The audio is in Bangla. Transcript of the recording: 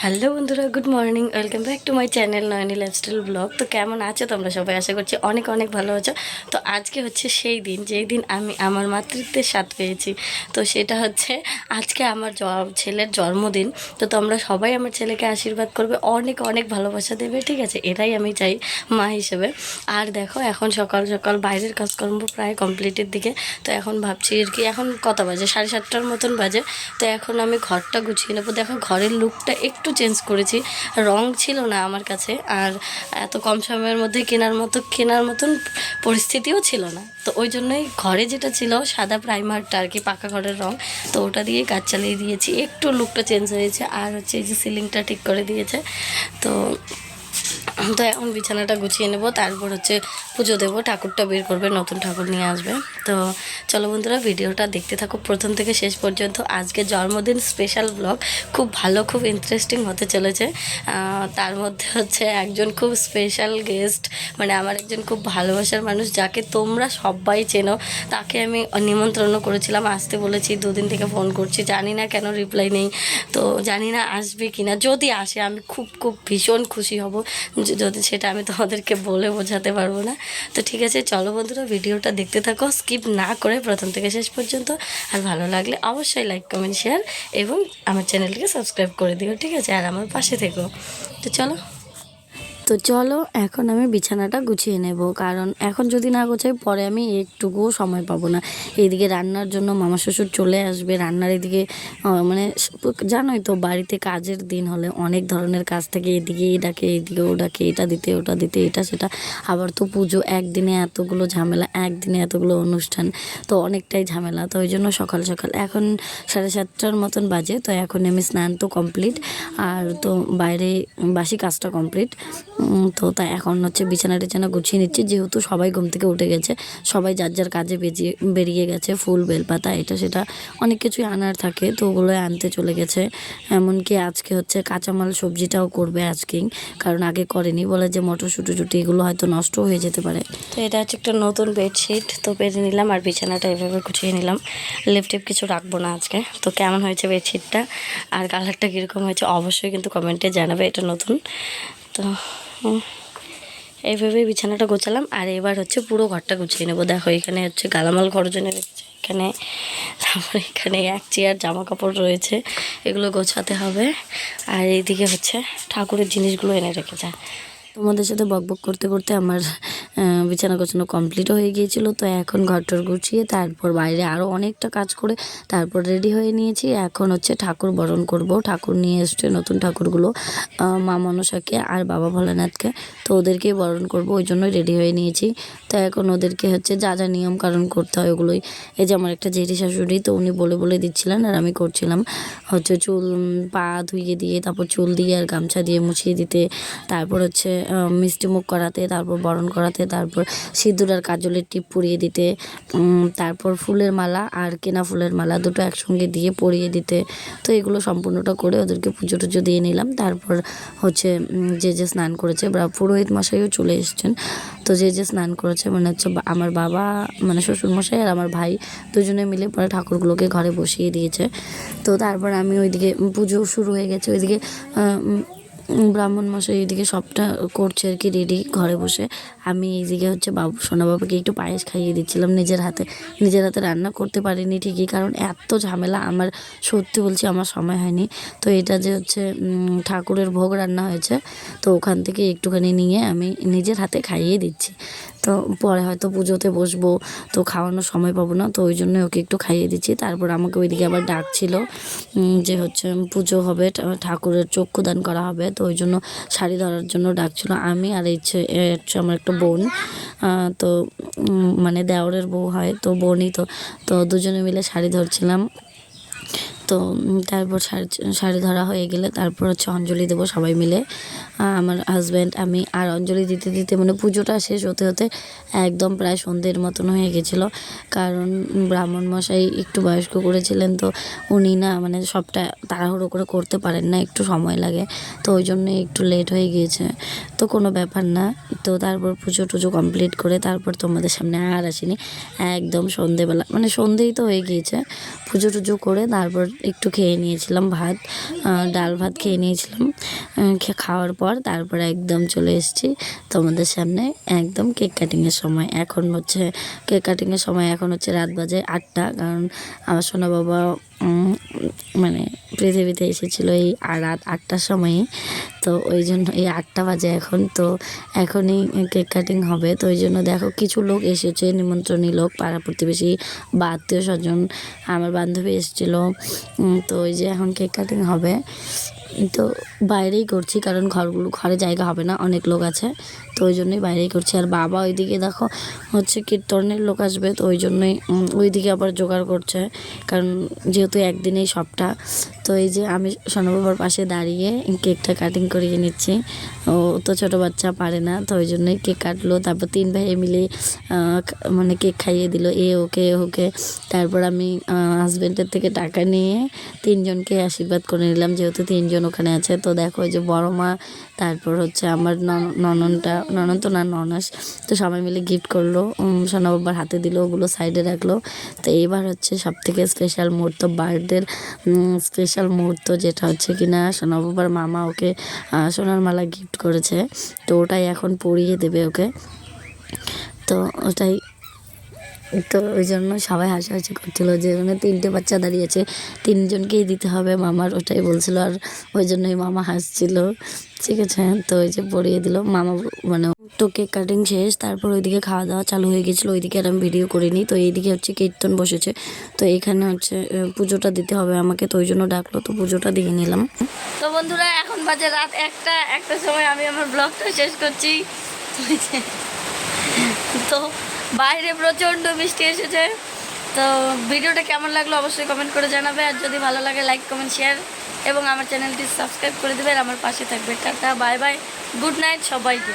হ্যালো বন্ধুরা, good morning. Welcome back to my channel Nayani lifestyle blog. তো কেমন আছো তোমরা সবাই? আশা করছি অনেক অনেক ভালো আছো। তো আজকে হচ্ছে সেই দিন যেই দিন আমি আমার মাতৃত্বের স্বাদ পেয়েছি। তো সেটা হচ্ছে আজকে আমার ছেলের জন্মদিন। তো তোমরা সবাই আমার ছেলেকে আশীর্বাদ করবে, অনেক অনেক ভালোবাসা দেবে, ঠিক আছে? এটাই আমি চাই মা হিসেবে। আর দেখো, এখন সকাল সকাল বাইরের কাজকর্ম প্রায় কমপ্লিটের দিকে। তো এখন ভাবছি আর কি, এখন কত বাজে, 7:30টার মতন বাজে। তো এখন আমি ঘরটা গুছিয়ে নেবো। দেখো, ঘরের লুকটা একটু চেঞ্জ করেছি। রং ছিল না আমার কাছে, আর এত কম সময়ের মধ্যে কেনার মতন পরিস্থিতিও ছিল না। তো ওই জন্যই ঘরে যেটা ছিল সাদা প্রাইমারটা আর কি, পাকা ঘরের রং, তো ওটা দিয়ে কাজ চালিয়ে দিয়েছি। একটু লুকটা চেঞ্জ হয়েছে। আর হচ্ছে এই যে সিলিংটা ঠিক করে দিয়েছে। তো তো এখন বিছানাটা গুছিয়ে নেব, তারপর হচ্ছে পুজো দেবো। ঠাকুরটা বের করবে, নতুন ঠাকুর নিয়ে আসবে। তো চলো বন্ধুরা, ভিডিওটা দেখতে থাকো প্রথম থেকে শেষ পর্যন্ত। আজকে জন্মদিন স্পেশাল ব্লগ, খুব ভালো, খুব ইন্টারেস্টিং হতে চলেছে। তার মধ্যে হচ্ছে একজন খুব স্পেশাল গেস্ট, মানে আমার একজন খুব ভালোবাসার মানুষ, যাকে তোমরা সবাই চেনো। তাকে আমি নিমন্ত্রণ করেছিলাম, আসতে বলেছি, দুদিন থেকে ফোন করছি, জানি না কেন রিপ্লাই নেই। তো জানি না আসবে কি না। যদি আসে আমি খুব খুব ভীষণ খুশি হব, যদি সেটা আমি তোমাদেরকে বলে বোঝাতে পারবো না। তো ঠিক আছে, চলো বন্ধুরা, ভিডিওটা দেখতে থাকো স্কিপ না করে প্রথম থেকে শেষ পর্যন্ত। আর ভালো লাগলে অবশ্যই লাইক, কমেন্ট, শেয়ার এবং আমার চ্যানেলটিকে সাবস্ক্রাইব করে দিও, ঠিক আছে? আর আমার পাশে থেকো। তো চলো এখন আমি বিছানাটা গুছিয়ে নেব, কারণ এখন যদি না গোছাই পরে আমি একটুকুও সময় পাবো না। এইদিকে রান্নার জন্য মামা শ্বশুর চলে আসবে, রান্নার এদিকে মানে জানোই তো, বাড়িতে কাজের দিন হলে অনেক ধরনের কাজ থাকে। এদিকে এই ডাকে, এইদিকে ও ডাকে, এটা দিতে ওটা দিতে, এটা সেটা। আবার তো পুজো, একদিনে এতগুলো ঝামেলা, একদিনে এতগুলো অনুষ্ঠান, তো অনেকটাই ঝামেলা। তো ওই জন্য সকাল সকাল এখন 7:30টার মতন বাজে। তো এখন আমি স্নান তো কমপ্লিট, আর তো বাইরে বাসি কাজটা কমপ্লিট। তো তাই এখন হচ্ছে বিছানা টিছানা গুছিয়ে নিচ্ছি, যেহেতু সবাই ঘুম থেকে উঠে গেছে, সবাই যার যার কাজে বেরিয়ে গেছে। ফুল, বেলপাতা, এটা সেটা অনেক কিছুই আনার থাকে, তো ওগুলোই আনতে চলে গেছে। এমনকি আজকে হচ্ছে কাঁচামাল সবজিটাও করবে আজকেই, কারণ আগে করেনি, বলে যে মটরশুঁটি এগুলো হয়তো নষ্ট হয়ে যেতে পারে। তো এটা হচ্ছে একটা নতুন বেডশিট, তো পেরে নিলাম, আর বিছানাটা এভাবে গুছিয়ে নিলাম। লেপটেপ কিছু রাখবো না আজকে। তো কেমন হয়েছে বেডশিটটা আর কালারটা কীরকম হয়েছে অবশ্যই কিন্তু কমেন্টে জানাবে, এটা নতুন। তো এইভাবে বিছানাটা গোছালাম, আর এবার হচ্ছে পুরো ঘরটা গুছিয়ে নেবো। দেখো, এখানে হচ্ছে গালামাল ঘরের জন্য রেখেছে এখানে, তারপরে এখানে এক চেয়ার জামা কাপড় রয়েছে, এগুলো গোছাতে হবে। আর এইদিকে হচ্ছে ঠাকুরের জিনিসগুলো এনে রেখেছে। তোমাদের সাথে বকবক করতে করতে আমার বিছানা গোছানো কমপ্লিটও হয়ে গিয়েছিল। তো এখন ঘরটর গুছিয়ে তারপর বাইরে আরও অনেকটা কাজ করে তারপর রেডি হয়ে নিয়েছি। এখন হচ্ছে ঠাকুর বরণ করব। ঠাকুর নিয়ে এসছে, নতুন ঠাকুরগুলো, মা মনসাকে আর বাবা ভোলানাথকে। তো ওদেরকেই বরণ করব, ওই জন্যই রেডি হয়ে নিয়েছি। তো এখন ওদেরকে হচ্ছে যা যা নিয়ম কারণ করতে হয় ওগুলোই, এই যে আমার একটা জেঠি শাশুড়ি, তো উনি বলে বলে দিচ্ছিলেন আর আমি করছিলাম। হচ্ছে চুল পা ধুইয়ে দিয়ে, তারপর চুল দিয়ে আর গামছা দিয়ে মুছিয়ে দিতে, তারপর হচ্ছে মিষ্টি মুখ করাতে, তারপর বরণ করাতে, তারপর সিঁদুর আর কাজলের টিপ পরিয়ে দিতে, তারপর ফুলের মালা আর কেনা ফুলের মালা দুটো একসঙ্গে দিয়ে পরিয়ে দিতে। তো এগুলো সম্পূর্ণটা করে ওদেরকে পুজো টুজো দিয়ে নিলাম। তারপর হচ্ছে যে যে স্নান করেছে, পুরোহিত মশাইও চলে এসছেন। তো যে যে স্নান করেছে, মানে হচ্ছে আমার বাবা, মানে শ্বশুরমশাই আর আমার ভাই, দুজনে মিলে পরে ঠাকুরগুলোকে ঘরে বসিয়ে দিয়েছে। তো তারপর আমি ওইদিকে, পুজো শুরু হয়ে গেছে, ওইদিকে ব্রাহ্মণ মশাই এইদিকে সবটা করছে আর কি, রেডি ঘরে বসে। আমি এইদিকে হচ্ছে সোনা বাবাকে একটু পায়েস খাইয়ে দিচ্ছিলাম নিজের হাতে। রান্না করতে পারিনি ঠিকই, কারণ এত ঝামেলা আমার, সত্যি বলছি আমার সময় হয়নি। তো এটা যে হচ্ছে ঠাকুরের ভোগ রান্না হয়েছে, তো ওখান থেকে একটুখানি নিয়ে আমি নিজের হাতে খাইয়ে দিচ্ছি। তো পরে হয়তো পুজোতে বসবো, তো খাওয়ানোর সময় পাবো না, তো ওই জন্য ওকে একটু খাইয়ে দিচ্ছি। তারপর আমাকে ওইদিকে আবার ডাকছিল যে হচ্ছে পুজো হবে, ঠাকুরের চক্ষুদান করা হবে, তো ওই জন্য শাড়ি ধরার জন্য ডাকছিল। আমি আর হচ্ছে আমার একটা বোন, তো মানে দেওরের বউ হয়, তো বোনই তো। তো দুজনে মিলে শাড়ি ধরছিলাম। তো তারপর শাড়ি ধরা হয়ে গেলে তারপর হচ্ছে অঞ্জলি দেবো সবাই মিলে, আমার হাজব্যান্ড, আমি। আর অঞ্জলি দিতে দিতে মানে পুজোটা শেষ হতে হতে একদম প্রায় সন্ধ্যের মতন হয়ে গেছিলো, কারণ ব্রাহ্মণ মশাই একটু বয়স্ক করেছিলেন, তো উনি না মানে সবটা তাড়াহুড়ো করে করতে পারেন না, একটু সময় লাগে, তো ওই জন্য একটু লেট হয়ে গিয়েছে। তো কোনো ব্যাপার না। তো তারপর পুজো টুজো কমপ্লিট করে তারপর তোমাদের সামনে আর আসিনি, একদম সন্ধেবেলা, মানে সন্ধেই তো হয়ে গিয়েছে। পুজো টুজো করে তারপর একটু খেয়ে নিয়েছিলাম ভাত, ডাল ভাত খেয়ে নিয়েছিলাম। খাওয়ার পর তারপরে একদম চলে এসেছি তোমাদের সামনে একদম কেক কাটিংয়ের সময়। এখন হচ্ছে কেক কাটিংয়ের সময়, এখন হচ্ছে রাত বাজে 8টা, কারণ আমার সোনা বাবা মানে পৃথিবীতে এসেছিলো এই রাত 8টার সময়ই। তো ওই জন্য এই 8টা বাজে এখন, তো এখনই কেক কাটিং হবে। তো ওই জন্য দেখো কিছু লোক এসেছে, নিমন্ত্রণী লোক, পাড়া প্রতিবেশী বা আত্মীয় স্বজন, আমার বান্ধবী এসেছিলো। তো ওই যে এখন কেক কাটিং হবে, তো বাইরেই করছি কারণ ঘরে জায়গা হবে না, অনেক লোক আছে, তো ওই জন্যই বাইরেই করছি। আর বাবা ওইদিকে দেখো হচ্ছে কীর্তনের লোক আসবে, তো ওই জন্যই ওইদিকে আবার জোগাড় করছে, কারণ যেহেতু একদিনেই সবটা। তো এই যে আমি সোনা বাবার পাশে দাঁড়িয়ে কেকটা কাটিং করিয়ে নিচ্ছি। ও তো ছোটো বাচ্চা পারে না, তো ওই জন্যই কেক কাটলো। তারপর 3 ভাই মিলে মানে কেক খাইয়ে দিল, এ ওকে। তারপর আমি হাজব্যান্ডের থেকে টাকা নিয়ে 3জনকে আশীর্বাদ করে নিলাম, যেহেতু 3জন ওখানে আছে। তো দেখো যে বড় মা, তারপর হচ্ছে আমার ননদ তো না, ননাস, তো সবাই মিলে গিফট করলো, সোনা বাবার হাতে দিল, ওগুলো সাইডে রাখলো। তো এইবার হচ্ছে সব থেকে স্পেশাল মুহূর্ত, বার্থডের স্পেশাল মুহূর্ত, যেটা হচ্ছে কিনা সোনা বাবার মামা ওকে সোনার মালা গিফট করেছে, তো ওটাই এখন পরিয়ে দেবে ওকে। তো ওটাই, তো ওই জন্য সবাই হাসাহাসি করছিলো যে ওখানে 3টে বাচ্চা দাঁড়িয়েছে, 3জনকেই দিতে হবে মামার, ওটাই বলছিল। আর ওই জন্যই মামা হাসছিল, ঠিক আছে। তো ওই যে পরিয়ে দিল মামা, মানে তো কেক কাটিং শেষ, তারপর ওইদিকে খাওয়া দাওয়া চালু হয়ে গেছিলো, ওইদিকে আর আমি ভিডিও করিনি। তো এইদিকে হচ্ছে কীর্তন বসেছে, তো এখানে হচ্ছে পুজোটা দিতে হবে আমাকে, তো ওই জন্য ডাকলো, তো পুজোটা দিয়ে নিলাম। তো বন্ধুরা এখন বাজে রাত 1টার সময় আমি আমার ব্লগটা শেষ করছি। তো বাইরে প্রচণ্ড বৃষ্টি এসেছে। তো ভিডিওটা কেমন লাগলো অবশ্যই কমেন্ট করে জানাবে, আর যদি ভালো লাগে লাইক কমেন্ট শেয়ার এবং আমার চ্যানেলটি সাবস্ক্রাইব করে দেবে, আর আমার পাশে থাকবে। Tata, bye bye, good night সবাইকে।